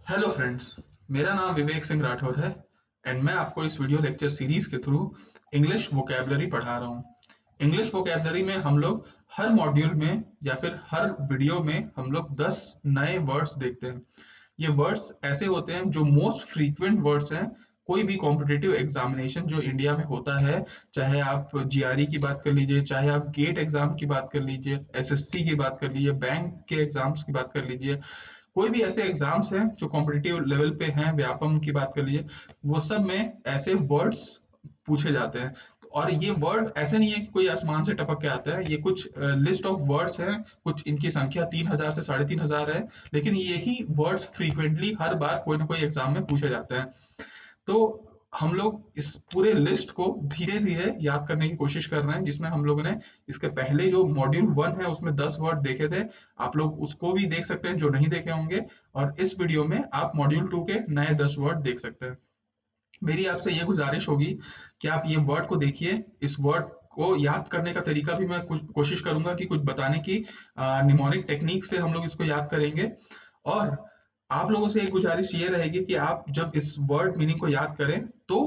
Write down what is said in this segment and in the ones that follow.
Hello friends. मेरा नाम विवेक सिंह राठौर है एंड मैं आपको इस वीडियो लेक्चर सीरीज के थ्रू इंग्लिश वोकैबुलरी पढ़ा रहा हूँ। इंग्लिश वोकैबुलरी में हम लोग हर मॉड्यूल में या फिर हर वीडियो में हम लोग 10 नए वर्ड्स देखते हैं। ये वर्ड्स ऐसे होते हैं जो मोस्ट फ्रीक्वेंट वर्ड्स हैं। कोई भी कॉम्पिटिटिव एग्जामिनेशन जो इंडिया में होता है, चाहे आप जीआरई की बात कर लीजिए, चाहे आप गेट एग्जाम की बात कर लीजिए, एसएससी की बात कर लीजिए, बैंक के एग्जाम्स की बात कर लीजिए, कोई भी ऐसे एग्जाम्स हैं जो कॉम्पिटिटिव लेवल पे हैं, व्यापम की बात कर लीजिए, वो सब में ऐसे वर्ड्स पूछे जाते हैं। और ये वर्ड ऐसे नहीं है कि कोई आसमान से टपक के आता है, ये कुछ लिस्ट ऑफ वर्ड्स हैं, कुछ इनकी संख्या 3000 से 3500 है, लेकिन यही वर्ड्स फ्रीक्वेंटली हर बार कोई ना कोई एग्जाम में पूछे जाते हैं। तो हम लोग इस पूरे लिस्ट को धीरे धीरे याद करने की कोशिश कर रहे हैं, जिसमें हम लोगों ने इसके पहले जो मॉड्यूल 1 है उसमें 10 वर्ड देखे थे। आप लोग उसको भी देख सकते हैं जो नहीं देखे होंगे, और इस वीडियो में आप मॉड्यूल 2 के नए 10 वर्ड देख सकते हैं। मेरी आपसे ये गुजारिश होगी कि आप ये वर्ड को देखिए। इस वर्ड को याद करने का तरीका भी मैं कुछ कोशिश करूंगा कि कुछ बताने की निमोनिक टेक्निक से हम लोग इसको याद करेंगे। और आप लोगों से एक गुजारिश ये रहेगी कि आप जब इस वर्ड मीनिंग को याद करें तो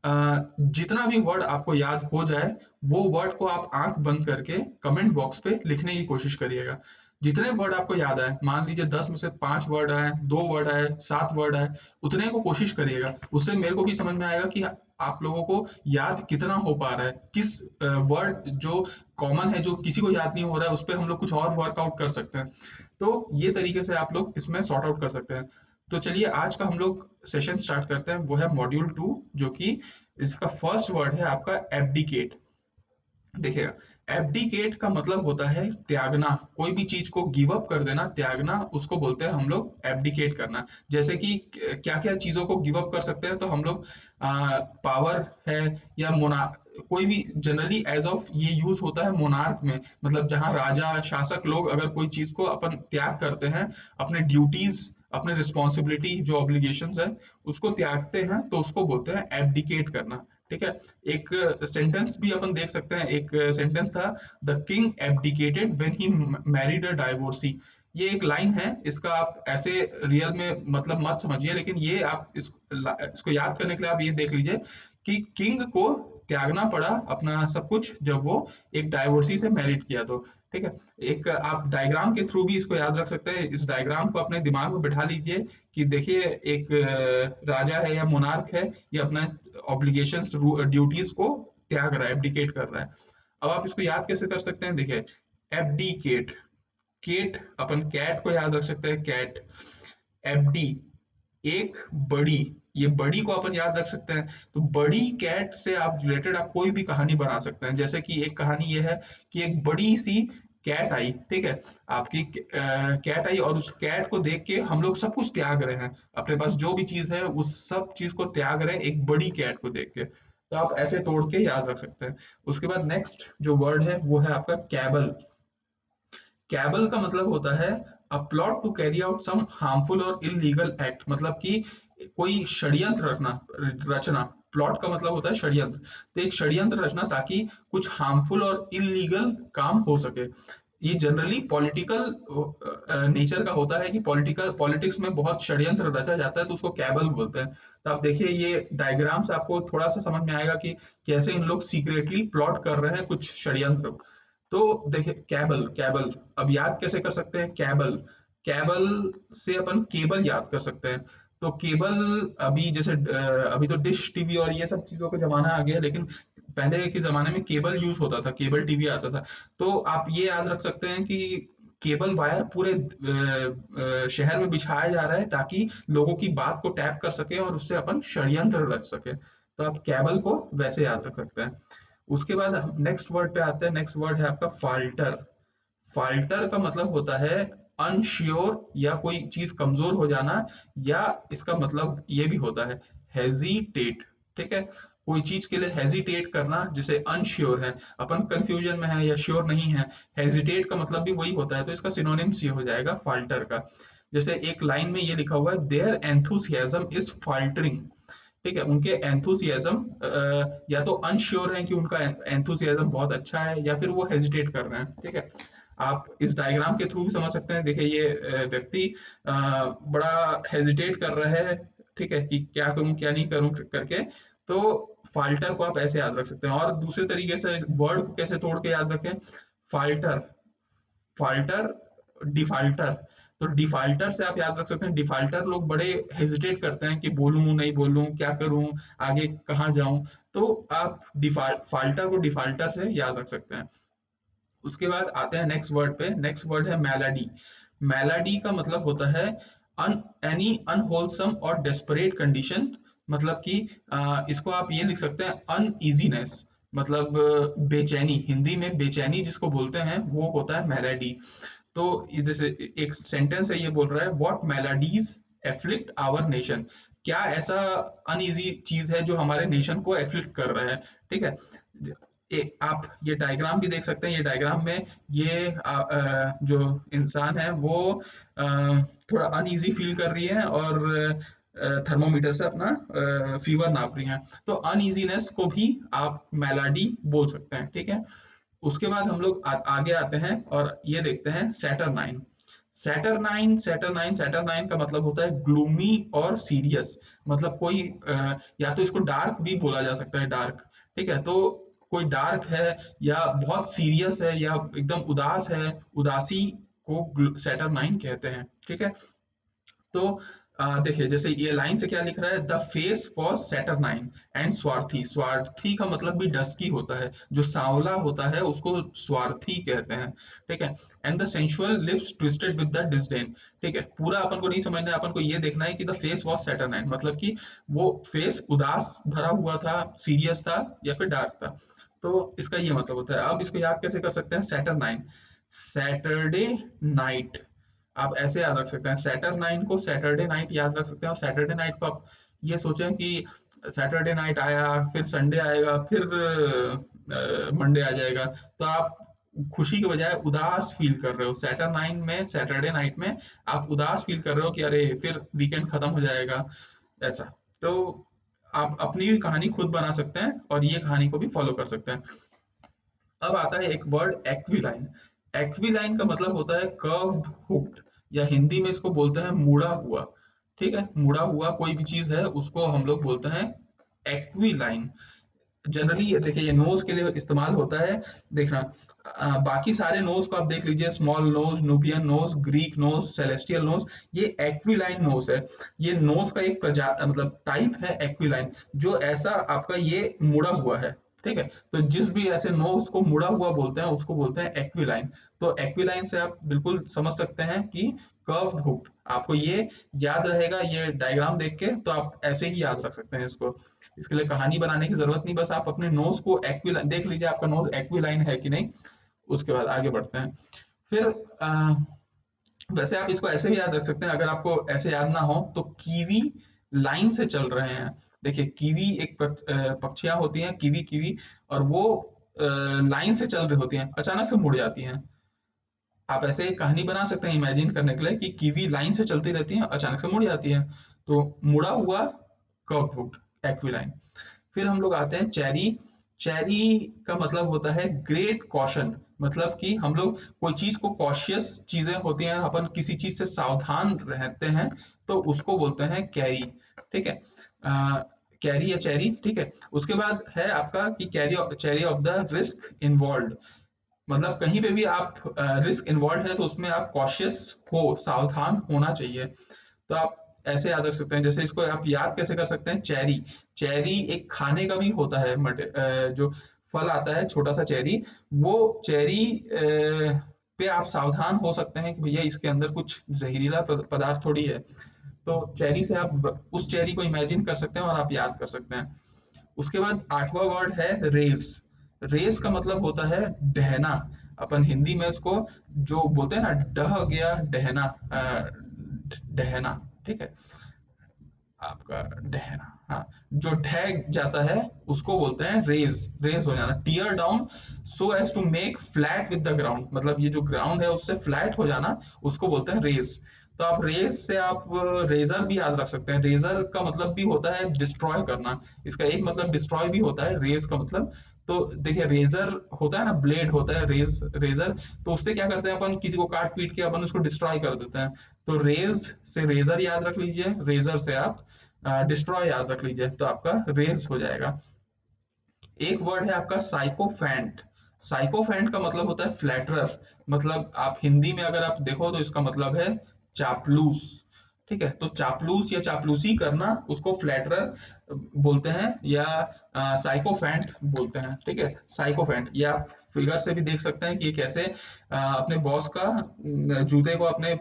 जितना भी वर्ड आपको याद हो जाए, वो वर्ड को आप आंख बंद करके कमेंट बॉक्स पे लिखने की कोशिश करिएगा। जितने वर्ड आपको याद आए, मान लीजिए 10 में से 5 वर्ड आए, 2 वर्ड आए, 7 वर्ड आए, उतने को कोशिश करिएगा। उससे मेरे को भी समझ में आएगा कि आप लोगों को याद कितना हो पा रहा है, किस वर्ड जो कॉमन है, जो किसी को याद नहीं हो रहा है, उस पे हम लोग कुछ और वर्कआउट कर सकते हैं। तो ये तरीके से आप लोग इसमें सॉर्ट आउट कर सकते हैं। तो चलिए आज का हम लोग सेशन स्टार्ट करते हैं, वो है मॉड्यूल 2, जो कि इसका फर्स्ट वर्ड है आपका एब्डिकेट। देखिएगा, एब्डिकेट का मतलब होता है त्यागना। कोई भी चीज को गिव अप कर देना, त्यागना, उसको बोलते हैं हम लोग एब्डिकेट करना। जैसे कि क्या क्या चीजों को गिव अप कर सकते हैं, तो हम लोग पावर है, या मोना, कोई भी जनरली एज ऑफ ये यूज होता है मोनार्क में, मतलब जहां राजा शासक लोग अगर कोई चीज को अपन त्याग करते हैं, अपने ड्यूटीज, अपने रिस्पॉन्सिबिलिटी जो ऑब्लिगेशंस है, उसको त्यागते हैं, तो उसको बोलते हैं एब्डिकेट करना। ठीक है। एक सेंटेंस भी अपन देख सकते हैं। एक सेंटेंस था, the king abdicated when he married a divorcee. ये एक लाइन है, इसका आप ऐसे रियल में मतलब मत समझिए, लेकिन ये आप इसको याद करने के लिए आप ये देख लीजिए कि किंग को त्यागना पड़ा अपना सब कुछ जब वो एक डाइवोर्सी से मैरिड किया तो। ठीक है। एक आप डायग्राम के थ्रू भी इसको याद रख सकते हैं। इस डायग्राम को अपने दिमाग में बिठा लीजिए कि देखिए, एक राजा है या मोनार्क है, ये अपना ऑब्लिगेशंस, ड्यूटीज को त्याग रहा है, एब्डिकेट कर रहा है। अब आप इसको याद कैसे कर सकते हैं, देखिए, एब्डिकेट, केट, अपन कैट को याद रख सकते हैं, कैट, एफडी, एक बड़ी, ये बड़ी को अपन याद रख सकते हैं। तो बड़ी कैट से आप रिलेटेड आप कोई भी कहानी बना सकते हैं। जैसे कि एक कहानी ये है कि एक बड़ी सी कैट आई, ठीक है, आपकी कैट आई, और उस कैट को देख के हम लोग सब कुछ त्याग रहे हैं, अपने पास जो भी चीज है उस सब चीज को त्याग रहे हैं एक बड़ी कैट को देख के। तो आप ऐसे तोड़ के याद रख सकते हैं। उसके बाद नेक्स्ट जो वर्ड है वो है आपका कैबल। कैबल का मतलब होता है a plot to carry out some harmful और इलीगल एक्ट, मतलब कि कोई षड्यंत्र रखना, रचना। प्लॉट का मतलब होता है षड्यंत्र। तो एक षड्यंत्र रचना ताकि कुछ हार्मफुल और इलीगल काम हो सके। ये जनरली पॉलिटिकल नेचर का होता है कि पॉलिटिक्स में बहुत षड्यंत्र रचा जाता है, तो उसको कैबल बोलते हैं। तो आप देखिए, ये डायग्राम से आपको थोड़ा सा समझ में आएगा कि कैसे इन लोग सीक्रेटली प्लॉट कर रहे हैं कुछ षड्यंत्र। तो देखिए, कैबल, कैबल अब याद कैसे कर सकते हैं, कैबल, कैबल से अपन केबल याद कर सकते हैं। तो केबल, अभी जैसे अभी तो डिश टीवी और ये सब चीजों का जमाना आ गया, लेकिन पहले के जमाने में केबल यूज होता था, केबल टीवी आता था। तो आप ये याद रख सकते हैं कि केबल वायर पूरे शहर में बिछाया जा रहा है ताकि लोगों की बात को टैप कर सके और उससे अपन षड्यंत्र रच सके। तो आप कैबल को वैसे याद रख सकते हैं। उसके बाद हम नेक्स्ट वर्ड पे आते हैं। नेक्स्ट वर्ड है आपका फाल्टर। फाल्टर का मतलब होता है अनश्योर, या कोई चीज कमजोर हो जाना, या इसका मतलब ये भी होता है हेजिटेट। ठीक है। कोई चीज के लिए हेजिटेट करना, जिसे अनश्योर है, अपन कंफ्यूजन में है या श्योर नहीं है। हेजिटेट का मतलब भी वही होता है, तो इसका सिनोनिम्स ये हो जाएगा फाल्टर का। जैसे एक लाइन में ये लिखा हुआ है, देयर एंथुसियाज्म इज फाल्टरिंग। ठीक है, उनके एंथुसियाज्म या तो अनश्योर है कि उनका एंथुसियाज्म बहुत अच्छा है, या फिर वो हेजिटेट कर रहे हैं। ठीक है। आप इस डायग्राम के थ्रू भी समझ सकते हैं। देखिए ये व्यक्ति बड़ा हेजिटेट कर रहा है, ठीक है, कि क्या करूं क्या नहीं करूं करके। तो फाल्टर को आप ऐसे याद रख सकते हैं। और दूसरे तरीके से वर्ड को कैसे तोड़ के याद रखें, फाल्टर, फाल्टर, डिफाल्टर। तो डिफाल्टर से आप याद रख सकते हैं, डिफाल्टर लोग बड़े हेजिटेट करते हैं कि बोलूं नहीं बोलूं, क्या करूं, आगे कहाँ जाऊं। तो आप डिफाल्ट फाल्टर को डिफाल्टर से याद रख सकते हैं। उसके बाद आते हैं नेक्स्ट वर्ड पे। नेक्स्ट वर्ड है मेलोडी। मेलोडी का मतलब होता है अन एनी अनहोलसम और डेस्परेट कंडीशन। मतलब कि इसको आप ये लिख सकते हैं अनईजीनेस, मतलब बेचैनी, हिंदी में बेचैनी जिसको बोलते हैं वो होता है मेलोडी। तो इधर से एक सेंटेंस है, ये बोल रहा है what maladies afflict our nation. क्या ऐसा अनईजी चीज है जो हमारे नेशन को एफ्लिक्ट कर रहा है, ठीक है। आप ये डायग्राम भी देख सकते हैं। ये डायग्राम में ये जो इंसान है वो थोड़ा अनईजी फील कर रही है और थर्मोमीटर से अपना फीवर नाप रही हैं। तो अनईजीनेस को भी आप मेलोडी बोल सकते हैं, ठीक है। उसके बाद हम लोग आगे आते हैं और ये देखते हैं सैटरनाइन। सैटरनाइन का मतलब होता है ग्लूमी और सीरियस। मतलब कोई या तो इसको डार्क भी बोला जा सकता है, डार्क, ठीक है। तो कोई डार्क है या बहुत सीरियस है या एकदम उदास है, उदासी को सैटरनाइन कहते हैं, ठीक है। तो देखिए जैसे ये लाइन से क्या लिख रहा है, द फेस वॉज सैटरनाइन एंड स्वार्थी। स्वार्थी का मतलब भी डस्की होता है, जो सांवला होता है उसको स्वार्थी कहते हैं, ठीक है। And the sensual lips twisted with the disdain. ठीक है, पूरा अपन को नहीं समझना है, अपन को ये देखना है कि द फेस वॉज सैटरनाइन मतलब कि वो फेस उदास भरा हुआ था, सीरियस था या फिर डार्क था। तो इसका ये मतलब होता है। अब इसको याद कैसे कर सकते हैं, सैटरनाइन, सैटरडे नाइट, आप ऐसे याद रख सकते हैं। सैटरनाइन को सैटरडे नाइट याद रख सकते हैं। और सैटरडे नाइट को आप ये सोचें कि सैटरडे नाइट आया, फिर संडे आएगा, फिर मंडे आ जाएगा, तो आप खुशी के बजाय उदास फील कर रहे हो। सैटरनाइन में, सैटरडे नाइट में आप उदास फील कर रहे हो कि अरे फिर वीकेंड खत्म हो जाएगा, ऐसा। तो आप अपनी भी कहानी खुद बना सकते हैं और ये कहानी को भी फॉलो कर सकते हैं। अब आता है एक वर्ड एक्विलाइन। एक्विलाइन का मतलब होता है कर्व्ड हुक्ड, या हिंदी में इसको बोलते हैं मुड़ा हुआ, ठीक है। मुड़ा हुआ कोई भी चीज है उसको हम लोग बोलते हैं एक्विलाइन। जनरली ये देखिए ये नोज के लिए इस्तेमाल होता है। देखना बाकी सारे नोज को आप देख लीजिए, small nose, Nubian nose, Greek nose, celestial nose, ये एक्विलाइन नोज है। ये नोज का एक मतलब टाइप है एक्विलाइन, जो ऐसा आपका ये मुड़ा हुआ है, ठीक है। तो जिस भी ऐसे नोज को मुड़ा हुआ बोलते हैं उसको बोलते हैं एक्विलाइन। तो एक्विलाइन से आप बिल्कुल समझ सकते हैं कि कर्व्ड हुक्ड, आपको ये याद रहेगा। ये डायग्राम देख के तो आप ऐसे ही याद रख सकते हैं इसको। इसके लिए कहानी बनाने की जरूरत नहीं, बस आप अपने नोज को एक्विलाइन देख लीजिए, आपका नोज एक्विलाइन है कि नहीं। उसके बाद आगे बढ़ते हैं। फिर वैसे आप इसको ऐसे भी याद रख सकते हैं, अगर आपको ऐसे याद ना हो तो कीवी लाइन से चल रहे हैं। देखिए कीवी एक पक्षियां होती हैं, कीवी कीवी, और वो लाइन से चल रही होती हैं, अचानक से मुड़ जाती हैं। आप ऐसे एक कहानी बना सकते हैं इमेजिन करने के लिए कि कीवी लाइन से चलती रहती है, अचानक से मुड़ जाती है। तो मुड़ा हुआ, कर्व्ड हुक्ड, एक्विलाइन। फिर हम लोग आते हैं चेरी। चेरी का मतलब होता है ग्रेट कॉशन। मतलब कि हम लोग कोई चीज को, कॉशियस चीजें होती हैं, अपन किसी चीज से सावधान रहते हैं, तो उसको बोलते हैं कैरी, ठीक है। कैरी या चेरी, ठीक है। उसके बाद है आपका कि carry, cherry of the risk involve. मतलब कहीं पे भी आप रिस्क इन्वॉल्व है तो उसमें आप कॉशियस हो, सावधान होना चाहिए। तो आप ऐसे याद रख सकते हैं। जैसे इसको आप याद कैसे कर सकते हैं, चेरी, चेरी एक खाने का भी होता है, जो फल आता है छोटा सा चेरी, वो चेरी पे आप सावधान हो सकते हैं कि भैया इसके अंदर कुछ जहरीला पदार्थ थोड़ी है। तो चेरी से आप उस चेरी को इमेजिन कर सकते हैं और आप याद कर सकते हैं। उसके बाद आठवां वर्ड है रेस। रेस का मतलब होता है डहना। अपन हिंदी में इसको जो बोलते हैं ना, डह गया डहना, डहना, ठीक है, आपका डहना, हाँ, जो ढह जाता है उसको बोलते हैं रेज, रेज हो जाना, tear down so as to make flat with the ground. मतलब ये जो ग्राउंड है उससे फ्लैट हो जाना, उसको बोलते हैं रेज। तो आप रेज से आप रेजर भी याद रख सकते हैं। रेजर का मतलब भी होता है डिस्ट्रॉय करना, इसका एक मतलब डिस्ट्रॉय भी होता है रेज का मतलब। तो देखिए रेजर होता है ना, ब्लेड होता है, रेजर, तो उससे क्या करते हैं अपन, किसी को काट पीट के अपन उसको डिस्ट्रॉय कर देते हैं। तो रेज से रेजर याद रख लीजिए, रेजर से आप डिस्ट्रॉय याद रख लीजिए, तो आपका रेज हो जाएगा। एक वर्ड है आपका साइकोफैंट। साइकोफैंट का मतलब होता है फ्लैटरर, मतलब आप हिंदी में अगर आप देखो तो इसका मतलब है चापलूस। ठीक है, तो चापलूस या चापलूसी करना उसको फ्लैटरर बोलते हैं, या साइकोफैंट बोलते हैं। ठीक है, साइकोफैंट, या आप फिगर से भी देख सकते हैं कि ये कैसे अपने बॉस का जूते को अपने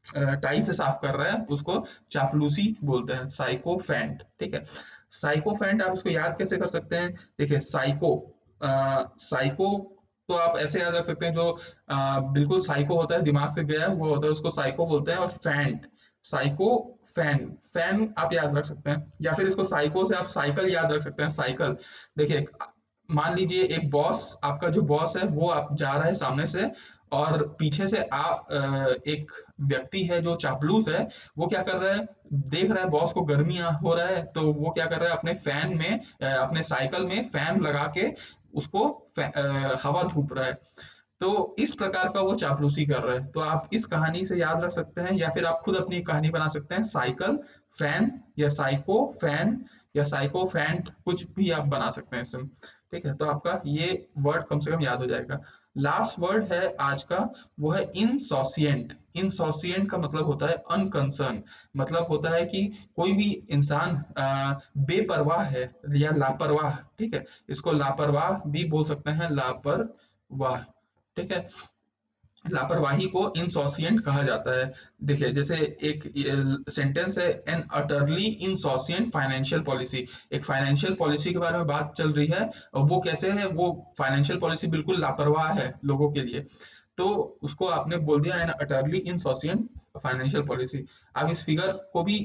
टाई से साफ कर रहा है, उसको चापलूसी बोलते हैं, साइकोफैंट। ठीक है, साइकोफैंट आप उसको याद कैसे कर सकते हैं? देखिए साइको, साइको तो आप ऐसे याद रख सकते हैं, जो बिल्कुल साइको होता है, दिमाग से गया है वो होता है, उसको साइको बोलते हैं। और फैंट, साइको, फैन, फैन आप याद रख सकते हैं, या फिर इसको साइको से आप साइकिल याद रख सकते हैं, साइकिल। देखिए मान लीजिए एक बॉस, आपका जो बॉस है वो आप जा रहा है सामने से, और पीछे से एक व्यक्ति है जो चापलूस है, वो क्या कर रहा है, देख रहा है बॉस को गर्मी हो रहा है, तो वो क्या कर रहा है, अपने फैन में अपने साइकिल में फैन लगा के उसको हवा धूप रहा है। तो इस प्रकार का वो चापलूसी कर रहा है। तो आप इस कहानी से याद रख सकते हैं, या फिर आप खुद अपनी कहानी बना सकते हैं, साइकिल फैन, या साइको फैन, या साइको फैंट, कुछ भी आप बना सकते हैं इसमें। ठीक है, तो आपका ये वर्ड कम से कम याद हो जाएगा। लास्ट वर्ड है आज का, वो है इनसॉसिएंट। इनसॉसिएंट का मतलब होता है अनकंसर्न, मतलब होता है कि कोई भी इंसान बेपरवाह है या लापरवाह। ठीक है, इसको लापरवाह भी बोल सकते हैं, लापरवाह। ठीक है, लापरवाही को इनसॉसिएंट कहा जाता है। देखिए जैसे एक सेंटेंस है, एन अटरली इनसॉसिएंट फाइनेंशियल पॉलिसी। एक फाइनेंशियल पॉलिसी के बारे में बात चल रही है, और वो कैसे है, वो फाइनेंशियल पॉलिसी बिल्कुल लापरवाह है लोगों के लिए, तो उसको आपने बोल दिया एन अटरली इनसॉसिएंट फाइनेंशियल पॉलिसी। आप इस फिगर को भी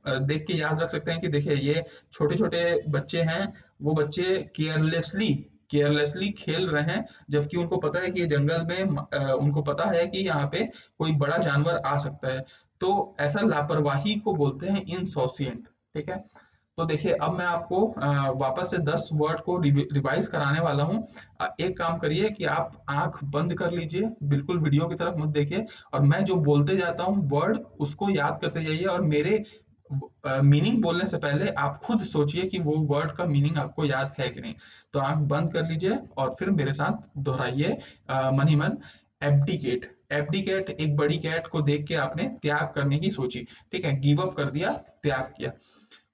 देख के याद रख सकते हैं कि देखिए ये छोटे छोटे बच्चे हैं, वो बच्चे केयरलेसली केयरलेसली खेल रहे हैं, जबकि उनको पता है कि ये जंगल में उनको पता है कि यहाँ पे कोई बड़ा जानवर आ सकता है। तो ऐसा लापरवाही को बोलते हैं इनसॉसिएंट। ठीक है, तो देखिए अब मैं आपको वापस से 10 वर्ड को रिवाइज कराने वाला हूँ। एक काम करिए कि आप आंख बंद कर लीजिए, बिल्कुल वीडियो की तरफ मत देखिए, और मैं जो बोलते जाता हूँ वर्ड उसको याद करते जाइए, और मेरे मीनिंग बोलने से पहले आप खुद सोचिए कि वो वर्ड का मीनिंग आपको याद है कि नहीं। तो आंख बंद कर लीजिए और फिर मेरे साथ दोहराइए मन ही मन, एब्डिकेट। एब्डिकेट, एक बड़ी कैट को देख के आपने त्याग करने की सोची। ठीक है, गिव अप कर दिया, त्याग किया।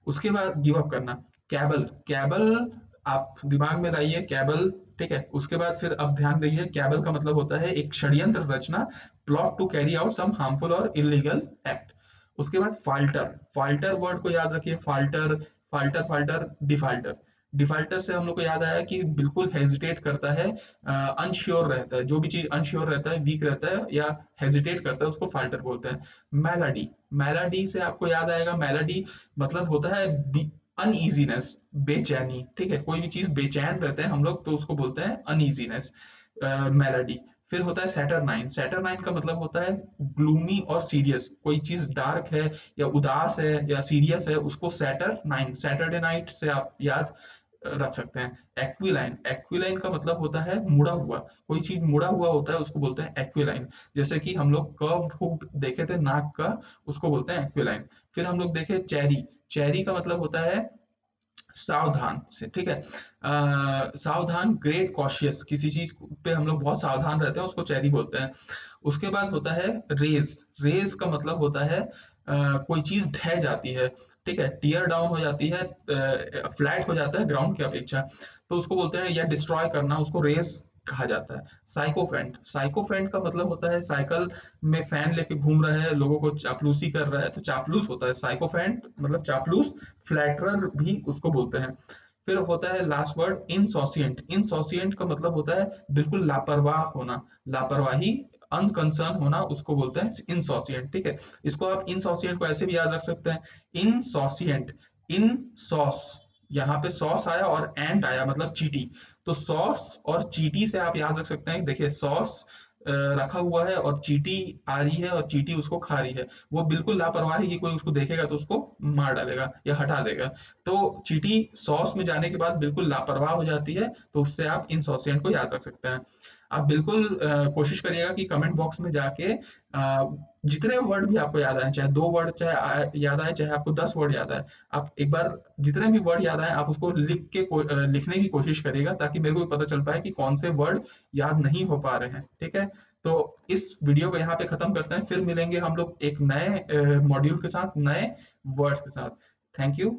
उसके बाद गिव अप करना, कैबल। कैबल आप दिमाग में लाइए, कैबल। ठीक है, उसके बाद फिर अब ध्यान दीजिए, कैबल का मतलब होता है एक षड्यंत्र रचना, plot to carry out some harmful और इलीगल एक्ट। उसके बाद फाल्टर। फाल्टर वर्ड को याद रखिए, falter, falter, falter, defaulter. Defaulter से हम लोग को याद आया कि बिल्कुल हेजिटेट करता है, अनश्योर रहता है, जो भी चीज अनश्योर रहता है, वीक रहता है, या हेजिटेट करता है, उसको फाल्टर बोलते हैं। मेलाडी। मेलाडी से आपको याद आएगा, मेलाडी मतलब होता है अनईजीनेस, बेचैनी। ठीक है, कोई भी चीज बेचैन रहते हैं हम लोग, तो उसको बोलते हैं अनईजीनेस, मेलोडी। फिर होता है सैटरनाइन। सैटरनाइन का मतलब होता है ग्लूमी और सीरियस, कोई चीज डार्क है या उदास है या सीरियस है, उसको सैटरनाइन, सैटरडे नाइट से आप याद रख सकते हैं। एक्विलाइन। एक्विलाइन का मतलब होता है मुड़ा हुआ, कोई चीज मुड़ा हुआ होता है उसको बोलते हैं एक्विलाइन। जैसे कि हम लोग कर्व्ड हुक देखे थे नाक का, उसको बोलते हैं एक्विलाइन। फिर हम लोग देखे चेरी। चेरी का मतलब होता है सावधान से। ठीक है, सावधान, ग्रेट कॉशियस, किसी चीज पे हम लोग बहुत सावधान रहते हैं, उसको चेरी बोलते हैं। उसके बाद होता है रेज। रेज का मतलब होता है कोई चीज ढह जाती है। ठीक है, टीयर डाउन हो जाती है, फ्लैट हो जाता है ग्राउंड की अपेक्षा, तो उसको बोलते हैं, या डिस्ट्रॉय करना, उसको रेज कहा जाता है। साइकोफेंट। साइकोफेंट का मतलब होता है साइकिल में फैन लेके घूम रहा है, लोगों को चापलूसी कर रहा है, तो चापलूस होता है साइकोफेंट, मतलब चापलूस। फ्लैटरर भी उसको बोलते हैं। फिर होता है लास्ट वर्ड इनसॉसिएंट। इनसॉसिएंट का मतलब होता है बिल्कुल लापरवाह होना, लापरवाही, अनकंसर्न होना, उसको बोलते हैं इनसॉसिएंट। ठीक है, इसको आप इनसॉसिएंट को ऐसे भी याद रख सकते हैं, इनसॉसिएंट, इन सॉस, यहाँ पे सॉस आया और एंट आया मतलब चीटी, तो सॉस और चीटी से आप याद रख सकते हैं। देखिए सॉस रखा हुआ है और चींटी आ रही है और चींटी उसको खा रही है, वो बिल्कुल लापरवाह है कि कोई उसको देखेगा तो उसको मार डालेगा या हटा देगा। तो चींटी सॉस में जाने के बाद बिल्कुल लापरवाह हो जाती है, तो उससे आप इन सॉसियन को याद रख सकते हैं। आप बिल्कुल कोशिश करिएगा कि कमेंट बॉक्स में जाके जितने वर्ड भी आपको याद आए, चाहे 2 वर्ड चाहे याद आए, चाहे आपको 10 वर्ड याद आए, आप एक बार जितने भी वर्ड याद आए आप उसको लिखने की कोशिश करिएगा, ताकि मेरे को भी पता चल पाए कि कौन से वर्ड याद नहीं हो पा रहे हैं, ठीक है? तो इस वीडियो को यहाँ पे खत्म करते हैं, फिर मिलेंगे हम लोग एक नए मॉड्यूल के साथ, नए वर्ड्स के साथ। Thank you.